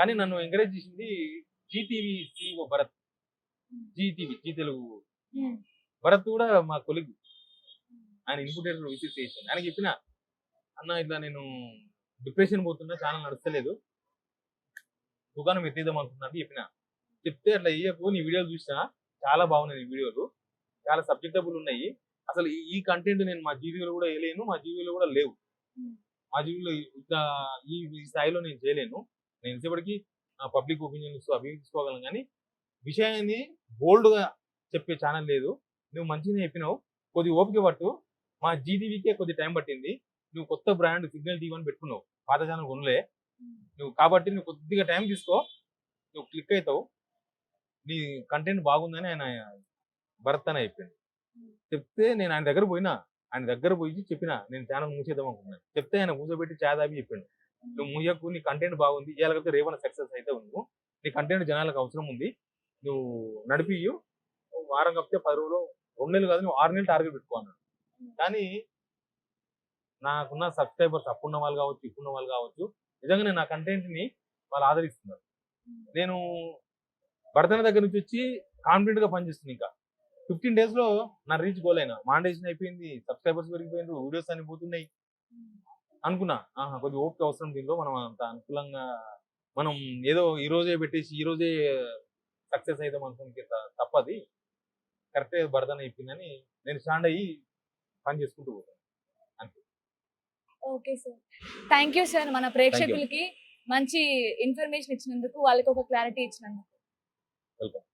కానీ నన్ను ఎంకరేజ్ చేసింది జీటీవీ CEO భరత్. జీ తెలుగు భరత్ కూడా మా కొలిగ్. ఆయన ఇన్పుటేటర్ విసిట్ చేసిండు. ఆయనకి చెప్పిన, అన్న ఇట్లా నేను డిప్రెషన్ పోతున్నా, ఛానల్ నడుస్తలేదు, దుకాణం ఎత్తేద్దాం అనుకున్నా అంటే చెప్పిన. చెప్తే అట్లా వేయకు, నీ వీడియోలు చూసినా చాలా బాగున్నాయి, నీ వీడియోలు చాలా సబ్జెక్టబుల్ ఉన్నాయి. అసలు ఈ కంటెంట్ నేను మా జీవిలో కూడా వేయలేను, మా జీవిలో కూడా లేవు. మా జీవిలో ఇట్లా ఈ స్థాయిలో నేను చేయలేను. నేను ఎంతసేపటికి పబ్లిక్ ఒపీనియన్స్ అవి తీసుకోగలను, కానీ విషయాన్ని బోల్డ్గా చెప్పే ఛానల్ లేదు. నువ్వు మంచిగా చెప్పినావు, కొద్ది ఓపిక పట్టు. మా జీటీవీకే కొద్ది టైం పట్టింది. నువ్వు కొత్త బ్రాండ్ సిగ్నల్ టీవీ అని పెట్టుకున్నావు, పాత ఛానల్ కొనలే నువ్వు, కాబట్టి నువ్వు కొద్దిగా టైం తీసుకో, నువ్వు క్లిక్ అవుతావు, నీ కంటెంట్ బాగుందని ఆయన భరత్ అని చెప్పింది. చెప్తే నేను ఆయన దగ్గర పోయినా, ఆయన దగ్గర పోయి చెప్పిన, నేను ఛానల్ మూసేద్దాం అనుకున్నాను. చెప్తే ఆయన మూసబెట్టి చాదాబి చెప్పిండు, నువ్వు మూయకు, నీ కంటెంట్ బాగుంది, ఇవాళ రేపన సక్సెస్ అయితే నువ్వు, నీ కంటెంట్ జనాలకు అవసరం ఉంది, నువ్వు నడిపియు, వారం కాకపోతే 10 రోజులు 2 నెలలు కాదు, నువ్వు 6 నెలలు టార్గెట్ పెట్టుకో అన్నాడు. కానీ నాకున్న సబ్స్క్రైబర్స్ అప్పున్న వాళ్ళు కావచ్చు, ఇప్పున్న వాళ్ళు కావచ్చు, నిజంగానే నా కంటెంట్ని వాళ్ళు ఆదరిస్తున్నారు. నేను భరతన దగ్గర నుంచి వచ్చి కాన్ఫిడెంట్గా పనిచేస్తుంది. ఇంకా 15 days లో నా రీచ్ గోల్ అయినా, మానిటైజేషన్ అయిపోయింది, సబ్స్క్రైబర్స్ పెరిగిపోయినారు, వీడియోస్ అన్ని పోతున్నాయి అనుకున్నా. కొద్దిగా ఓపిక అవసరం దీనిలో, మనం అంత అనుకూలంగా మనం ఏదో ఈ రోజే పెట్టేసి ఈ రోజే సక్సెస్ అవుతాం అనుకుంటే తప్పది. కరెక్టే భరతన చెప్పిందని నేను స్టాండ్ అయ్యి పని చేసుకుంటూ పోతాను అంతే. Okay sir, thank you sir. మన ప్రేక్షకులకి మంచి ఇన్ఫర్మేషన్ ఇచ్చినందుకు, వాళ్ళకి ఒక క్లారిటీ ఇచ్చినందుకు. వెల్కమ్.